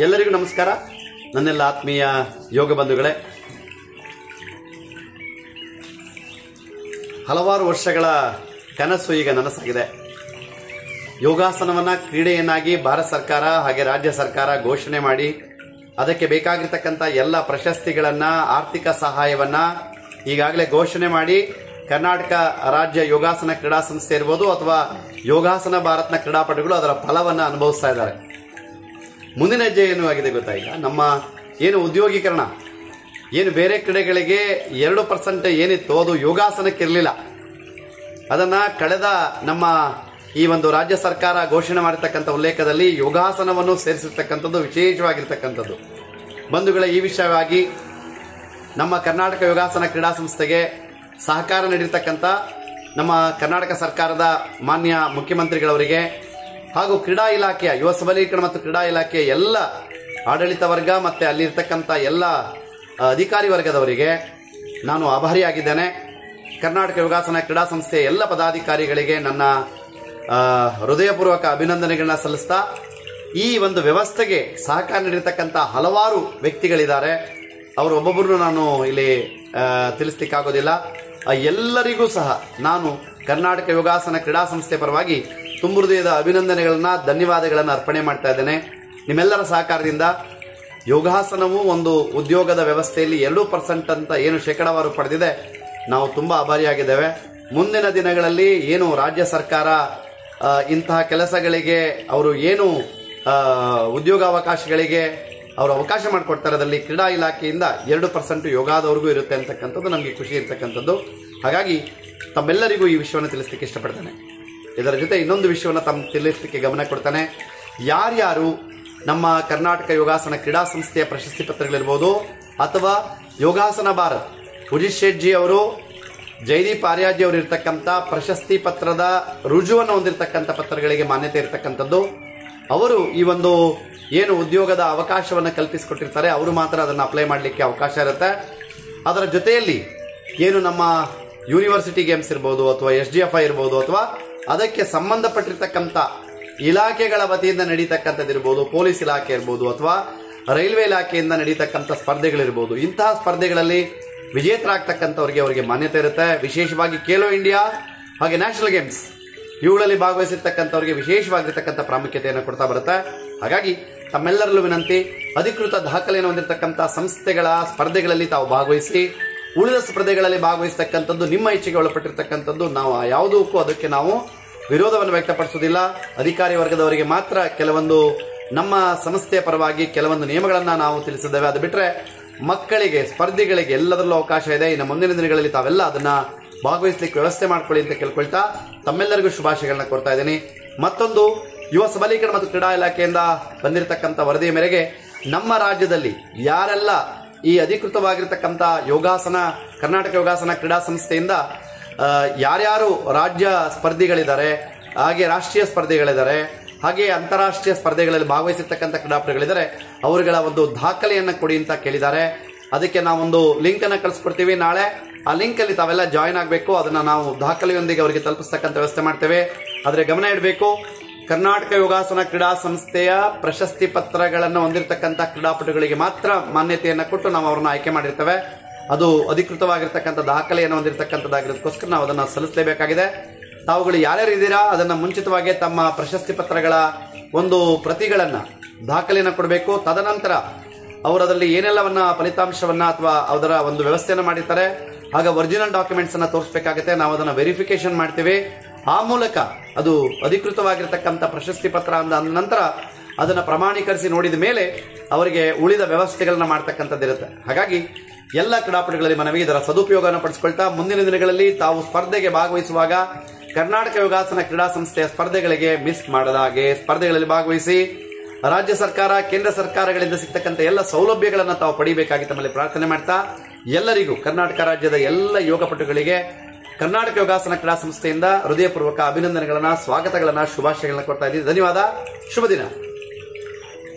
ಎಲ್ಲರಿಗೂ ನಮಸ್ಕಾರ. ನನ್ನೆಲ್ಲ ಆತ್ಮೀಯ ಯೋಗ ಬಂಧುಗಳೇ, ಹಲವಾರು ವರ್ಷಗಳ ಕನಸು ಈಗ ನನಸಾಗಿದೆ. ಯೋಗಾಸನವನ್ನ ಕ್ರೀಡೆಯನ್ನಾಗಿ ಭಾರತ ಸರ್ಕಾರ ಹಾಗೆ ರಾಜ್ಯ ಸರ್ಕಾರ ಘೋಷಣೆ ಮಾಡಿ ಅದಕ್ಕೆ ಬೇಕಾಗಿರ್ತಕ್ಕಂಥ ಎಲ್ಲ ಪ್ರಶಸ್ತಿಗಳನ್ನ, ಆರ್ಥಿಕ ಸಹಾಯವನ್ನ ಈಗಾಗಲೇ ಘೋಷಣೆ ಮಾಡಿ ಕರ್ನಾಟಕ ರಾಜ್ಯ ಯೋಗಾಸನ ಕ್ರೀಡಾ ಸಂಸ್ಥೆ ಇರ್ಬೋದು ಅಥವಾ ಯೋಗಾಸನ ಭಾರತ್ನ ಕ್ರೀಡಾಪಟುಗಳು ಅದರ ಫಲವನ್ನು ಅನುಭವಿಸ್ತಾ ಇದ್ದಾರೆ. ಮುಂದಿನ ಹೆಜ್ಜೆ ಏನು ಆಗಿದೆ ಗೊತ್ತಾ? ಈಗ ನಮ್ಮ ಏನು ಉದ್ಯೋಗೀಕರಣ, ಏನು ಬೇರೆ ಕ್ರೀಡೆಗಳಿಗೆ 2% ಏನಿತ್ತು ಅದು ಯೋಗಾಸನಕ್ಕಿರಲಿಲ್ಲ. ಅದನ್ನ ಕಳೆದ ನಮ್ಮ ಈ ಒಂದು ರಾಜ್ಯ ಸರ್ಕಾರ ಘೋಷಣೆ ಮಾಡಿರ್ತಕ್ಕಂಥ ಉಲ್ಲೇಖದಲ್ಲಿ ಯೋಗಾಸನವನ್ನು ಸೇರಿಸಿರ್ತಕ್ಕಂಥದ್ದು ವಿಶೇಷವಾಗಿರ್ತಕ್ಕಂಥದ್ದು. ಬಂಧುಗಳ, ಈ ವಿಷಯವಾಗಿ ನಮ್ಮ ಕರ್ನಾಟಕ ಯೋಗಾಸನ ಕ್ರೀಡಾ ಸಂಸ್ಥೆಗೆ ಸಹಕಾರ ನೀಡಿರ್ತಕ್ಕಂಥ ನಮ್ಮ ಕರ್ನಾಟಕ ಸರ್ಕಾರದ ಮಾನ್ಯ ಮುಖ್ಯಮಂತ್ರಿಗಳವರಿಗೆ ಹಾಗೂ ಕ್ರೀಡಾ ಇಲಾಖೆಯ ಯುವ ಸಬಲೀಕರಣ ಮತ್ತು ಕ್ರೀಡಾ ಇಲಾಖೆಯ ಎಲ್ಲ ಆಡಳಿತ ವರ್ಗ ಮತ್ತು ಅಲ್ಲಿರ್ತಕ್ಕಂಥ ಎಲ್ಲ ಅಧಿಕಾರಿ ವರ್ಗದವರಿಗೆ ನಾನು ಆಭಾರಿಯಾಗಿದ್ದೇನೆ. ಕರ್ನಾಟಕ ಯೋಗಾಸನ ಕ್ರೀಡಾ ಸಂಸ್ಥೆಯ ಎಲ್ಲ ಪದಾಧಿಕಾರಿಗಳಿಗೆ ನನ್ನ ಹೃದಯಪೂರ್ವಕ ಅಭಿನಂದನೆಗಳನ್ನ ಸಲ್ಲಿಸ್ತಾ, ಈ ಒಂದು ವ್ಯವಸ್ಥೆಗೆ ಸಹಕಾರ ನೀಡಿರ್ತಕ್ಕಂಥ ಹಲವಾರು ವ್ಯಕ್ತಿಗಳಿದ್ದಾರೆ. ಅವರು ಒಬ್ಬೊಬ್ಬರು ನಾನು ಇಲ್ಲಿ ತಿಳಿಸ್ಲಿಕ್ಕಾಗೋದಿಲ್ಲ. ಎಲ್ಲರಿಗೂ ಸಹ ನಾನು ಕರ್ನಾಟಕ ಯೋಗಾಸನ ಕ್ರೀಡಾ ಸಂಸ್ಥೆ ಪರವಾಗಿ ತುಂಬ ಹೃದಯದ ಅಭಿನಂದನೆಗಳನ್ನ, ಧನ್ಯವಾದಗಳನ್ನು ಅರ್ಪಣೆ ಮಾಡ್ತಾ ಇದ್ದೇನೆ. ನಿಮ್ಮೆಲ್ಲರ ಸಹಕಾರದಿಂದ ಯೋಗಾಸನವು ಒಂದು ಉದ್ಯೋಗದ ವ್ಯವಸ್ಥೆಯಲ್ಲಿ 2% ಅಂತ ಏನು ಶೇಕಡಾವಾರು ಪಡೆದಿದೆ, ನಾವು ತುಂಬ ಆಭಾರಿಯಾಗಿದ್ದೇವೆ. ಮುಂದಿನ ದಿನಗಳಲ್ಲಿ ಏನು ರಾಜ್ಯ ಸರ್ಕಾರ ಇಂತಹ ಕೆಲಸಗಳಿಗೆ ಅವರು ಏನು ಉದ್ಯೋಗಾವಕಾಶಗಳಿಗೆ ಅವರು ಅವಕಾಶ ಮಾಡಿಕೊಡ್ತಾರೆ, ಅದರಲ್ಲಿ ಕ್ರೀಡಾ ಇಲಾಖೆಯಿಂದ 2% ಯೋಗಾದವ್ರಿಗೂ ಇರುತ್ತೆ ಅಂತಕ್ಕಂಥದ್ದು ನಮಗೆ ಖುಷಿ ಇರ್ತಕ್ಕಂಥದ್ದು. ಹಾಗಾಗಿ ತಮ್ಮೆಲ್ಲರಿಗೂ ಈ ವಿಷಯವನ್ನು ತಿಳಿಸ್ಲಿಕ್ಕೆ ಇಷ್ಟಪಡ್ತೇನೆ. ಇದರ ಜೊತೆ ಇನ್ನೊಂದು ವಿಷಯವನ್ನು ತಮ್ಮ ತಿಳಿಸಲಿಕ್ಕೆ ಗಮನ ಕೊಡ್ತಾನೆ. ಯಾರ್ಯಾರು ನಮ್ಮ ಕರ್ನಾಟಕ ಯೋಗಾಸನ ಕ್ರೀಡಾ ಸಂಸ್ಥೆಯ ಪ್ರಶಸ್ತಿ ಪತ್ರಗಳಿರ್ಬೋದು ಅಥವಾ ಯೋಗಾಸನ ಭಾರತ್ ಉಜಿತ್ ಶೇಟ್ಜಿ ಅವರು, ಜೈದೀಪ್ ಆರ್ಯಾಜಿ ಅವರು ಇರ್ತಕ್ಕಂಥ ಪ್ರಶಸ್ತಿ ಪತ್ರದ ರುಜುವನ್ನು ಹೊಂದಿರತಕ್ಕಂಥ ಪತ್ರಗಳಿಗೆ ಮಾನ್ಯತೆ ಇರತಕ್ಕಂಥದ್ದು, ಅವರು ಈ ಒಂದು ಏನು ಉದ್ಯೋಗದ ಅವಕಾಶವನ್ನು ಕಲ್ಪಿಸಿಕೊಟ್ಟಿರ್ತಾರೆ ಅವರು ಮಾತ್ರ ಅದನ್ನು ಅಪ್ಲೈ ಮಾಡಲಿಕ್ಕೆ ಅವಕಾಶ ಇರುತ್ತೆ. ಅದರ ಜೊತೆಯಲ್ಲಿ ಏನು ನಮ್ಮ ಯೂನಿವರ್ಸಿಟಿ ಗೇಮ್ಸ್ ಇರ್ಬೋದು ಅಥವಾ SDFI ಇರ್ಬೋದು ಅಥವಾ ಅದಕ್ಕೆ ಸಂಬಂಧಪಟ್ಟಿರ್ತಕ್ಕಂಥ ಇಲಾಖೆಗಳ ವತಿಯಿಂದ ನಡೀತಕ್ಕಂಥದ್ದಿರ್ಬೋದು, ಪೊಲೀಸ್ ಇಲಾಖೆ ಇರ್ಬೋದು ಅಥವಾ ರೈಲ್ವೆ ಇಲಾಖೆಯಿಂದ ನಡೀತಕ್ಕಂಥ ಸ್ಪರ್ಧೆಗಳಿರ್ಬೋದು, ಇಂತಹ ಸ್ಪರ್ಧೆಗಳಲ್ಲಿ ವಿಜೇತರಾಗ್ತಕ್ಕಂಥವ್ರಿಗೆ ಅವರಿಗೆ ಮಾನ್ಯತೆ ಇರುತ್ತೆ. ವಿಶೇಷವಾಗಿ ಖೇಲೋ ಇಂಡಿಯಾ ಹಾಗೆ ನ್ಯಾಷನಲ್ ಗೇಮ್ಸ್ ಇವುಗಳಲ್ಲಿ ಭಾಗವಹಿಸಿರ್ತಕ್ಕಂಥವ್ರಿಗೆ ವಿಶೇಷವಾಗಿರ್ತಕ್ಕಂಥ ಪ್ರಾಮುಖ್ಯತೆಯನ್ನು ಕೊಡ್ತಾ ಬರುತ್ತೆ. ಹಾಗಾಗಿ ತಮ್ಮೆಲ್ಲರಲ್ಲೂ ವಿನಂತಿ, ಅಧಿಕೃತ ದಾಖಲೆಯನ್ನು ಹೊಂದಿರತಕ್ಕಂಥ ಸಂಸ್ಥೆಗಳ ಸ್ಪರ್ಧೆಗಳಲ್ಲಿ ತಾವು ಭಾಗವಹಿಸಿ, ಉಳಿದ ಸ್ಪರ್ಧೆಗಳಲ್ಲಿ ಭಾಗವಹಿಸತಕ್ಕಂಥದ್ದು ನಿಮ್ಮ ಇಚ್ಛೆಗೆ ಒಳಪಟ್ಟಿರ್ತಕ್ಕಂಥದ್ದು. ನಾವು ಯಾವುದಕ್ಕೂ ಅದಕ್ಕೆ ನಾವು ವಿರೋಧವನ್ನು ವ್ಯಕ್ತಪಡಿಸುವುದಿಲ್ಲ. ಅಧಿಕಾರಿ ವರ್ಗದವರಿಗೆ ಮಾತ್ರ ಕೆಲವೊಂದು ನಮ್ಮ ಸಂಸ್ಥೆಯ ಪರವಾಗಿ ಕೆಲವೊಂದು ನಿಯಮಗಳನ್ನು ನಾವು ತಿಳಿಸಿದ್ದೇವೆ. ಅದು ಬಿಟ್ಟರೆ ಮಕ್ಕಳಿಗೆ, ಸ್ಪರ್ಧಿಗಳಿಗೆ ಎಲ್ಲದರಲ್ಲೂ ಅವಕಾಶ ಇದೆ. ಇನ್ನು ಮುಂದಿನ ದಿನಗಳಲ್ಲಿ ತಾವೆಲ್ಲ ಅದನ್ನ ಭಾಗವಹಿಸಲಿಕ್ಕೆ ವ್ಯವಸ್ಥೆ ಮಾಡ್ಕೊಳ್ಳಿ ಅಂತ ಕೇಳ್ಕೊಳ್ತಾ ತಮ್ಮೆಲ್ಲರಿಗೂ ಶುಭಾಶಯಗಳನ್ನ ಕೊಡ್ತಾ ಇದ್ದೀನಿ. ಮತ್ತೊಂದು, ಯುವ ಸಬಲೀಕರಣ ಮತ್ತು ಕ್ರೀಡಾ ಇಲಾಖೆಯಿಂದ ಬಂದಿರತಕ್ಕಂಥ ವರದಿಯ ಮೇರೆಗೆ ನಮ್ಮ ರಾಜ್ಯದಲ್ಲಿ ಯಾರೆಲ್ಲ ಈ ಅಧಿಕೃತವಾಗಿರ್ತಕ್ಕಂಥ ಯೋಗಾಸನ ಕರ್ನಾಟಕ ಯೋಗಾಸನ ಕ್ರೀಡಾ ಸಂಸ್ಥೆಯಿಂದ ಯಾರ್ಯಾರು ರಾಜ್ಯ ಸ್ಪರ್ಧಿಗಳಿದ್ದಾರೆ, ಹಾಗೆ ರಾಷ್ಟ್ರೀಯ ಸ್ಪರ್ಧೆಗಳಿದ್ದಾರೆ, ಹಾಗೆ ಅಂತಾರಾಷ್ಟ್ರೀಯ ಸ್ಪರ್ಧೆಗಳಲ್ಲಿ ಭಾಗವಹಿಸಿರ್ತಕ್ಕಂಥ ಕ್ರೀಡಾಪಟುಗಳಿದ್ದಾರೆ, ಅವರುಗಳ ಒಂದು ದಾಖಲೆಯನ್ನು ಕೊಡಿ ಅಂತ ಕೇಳಿದ್ದಾರೆ. ಅದಕ್ಕೆ ನಾವೊಂದು ಲಿಂಕ್ ಅನ್ನು ಕಳಿಸ್ಕೊಡ್ತೀವಿ. ನಾಳೆ ಆ ಲಿಂಕ್ ಅಲ್ಲಿ ತಾವೆಲ್ಲ ಜಾಯಿನ್ ಆಗಬೇಕು. ಅದನ್ನ ನಾವು ದಾಖಲೆಯೊಂದಿಗೆ ಅವರಿಗೆ ತಲುಪಿಸ್ತಕ್ಕಂಥ ವ್ಯವಸ್ಥೆ ಮಾಡ್ತೇವೆ. ಆದರೆ ಗಮನ ಇಡಬೇಕು, ಕರ್ನಾಟಕ ಯೋಗಾಸನ ಕ್ರೀಡಾ ಸಂಸ್ಥೆಯ ಪ್ರಶಸ್ತಿ ಪತ್ರಗಳನ್ನು ಹೊಂದಿರತಕ್ಕಂಥ ಕ್ರೀಡಾಪಟುಗಳಿಗೆ ಮಾತ್ರ ಮಾನ್ಯತೆಯನ್ನು ಕೊಟ್ಟು ನಾವು ಅವರನ್ನು ಆಯ್ಕೆ ಮಾಡಿರ್ತೇವೆ. ಅದು ಅಧಿಕೃತವಾಗಿರ್ತಕ್ಕಂಥ ದಾಖಲೆಯನ್ನು ಹೊಂದಿರತಕ್ಕಂಥದ್ದಾಗಿರೋದಕ್ಕೋಸ್ಕರ ನಾವು ಅದನ್ನು ಸಲ್ಲಿಸಲೇಬೇಕಾಗಿದೆ. ತಾವುಗಳು ಯಾರ್ಯಾರು ಇದ್ದೀರಾ ಅದನ್ನು ಮುಂಚಿತವಾಗಿ ತಮ್ಮ ಪ್ರಶಸ್ತಿ ಪತ್ರಗಳ ಒಂದು ಪ್ರತಿಗಳನ್ನು ದಾಖಲೆಯನ್ನು ಕೊಡಬೇಕು. ತದನಂತರ ಅವರು ಅದರಲ್ಲಿ ಏನೆಲ್ಲವನ್ನ ಫಲಿತಾಂಶವನ್ನ ಅಥವಾ ಅದರ ಒಂದು ವ್ಯವಸ್ಥೆಯನ್ನು ಮಾಡಿರ್ತಾರೆ, ಆಗ ಒರಿಜಿನಲ್ ಡಾಕ್ಯುಮೆಂಟ್ಸ್ ಅನ್ನ ತೋರಿಸಬೇಕಾಗುತ್ತೆ. ನಾವು ಅದನ್ನು ವೆರಿಫಿಕೇಶನ್ ಮಾಡ್ತೀವಿ. ಆ ಮೂಲಕ ಅದು ಅಧಿಕೃತವಾಗಿರ್ತಕ್ಕಂಥ ಪ್ರಶಸ್ತಿ ಪತ್ರ ಅಂದ ನಂತರ ಅದನ್ನು ಪ್ರಮಾಣೀಕರಿಸಿ ನೋಡಿದ ಮೇಲೆ ಅವರಿಗೆ ಉಳಿದ ವ್ಯವಸ್ಥೆಗಳನ್ನ ಮಾಡ್ತಕ್ಕಂಥದ್ದಿರುತ್ತೆ. ಹಾಗಾಗಿ ಎಲ್ಲ ಕ್ರೀಡಾಪಟುಗಳಲ್ಲಿ ಮನವಿ, ಇದರ ಸದುಪಯೋಗವನ್ನು ಪಡಿಸಿಕೊಳ್ತಾ ಮುಂದಿನ ದಿನಗಳಲ್ಲಿ ತಾವು ಸ್ಪರ್ಧೆಗೆ ಭಾಗವಹಿಸುವಾಗ ಕರ್ನಾಟಕ ಯೋಗಾಸನ ಕ್ರೀಡಾ ಸಂಸ್ಥೆಯ ಸ್ಪರ್ಧೆಗಳಿಗೆ ಮಿಸ್ ಮಾಡದ ಹಾಗೆ ಸ್ಪರ್ಧೆಗಳಲ್ಲಿ ಭಾಗವಹಿಸಿ ರಾಜ್ಯ ಸರ್ಕಾರ, ಕೇಂದ್ರ ಸರ್ಕಾರಗಳಿಂದ ಸಿಗ್ತಕ್ಕಂಥ ಎಲ್ಲ ಸೌಲಭ್ಯಗಳನ್ನು ತಾವು ಪಡಿಬೇಕಾಗಿ ತಮ್ಮಲ್ಲಿ ಪ್ರಾರ್ಥನೆ ಮಾಡ್ತಾ, ಎಲ್ಲರಿಗೂ ಕರ್ನಾಟಕ ರಾಜ್ಯದ ಎಲ್ಲ ಯೋಗಪಟುಗಳಿಗೆ ಕರ್ನಾಟಕ ಯೋಗಾಸನ ಕ್ರೀಡಾ ಸಂಸ್ಥೆಯಿಂದ ಹೃದಯಪೂರ್ವಕ ಅಭಿನಂದನೆಗಳನ್ನ, ಸ್ವಾಗತಗಳನ್ನ, ಶುಭಾಶಯಗಳನ್ನ ಕೊಡ್ತಾ ಇದ್ದೀನಿ. ಧನ್ಯವಾದ. ಶುಭ ದಿನ.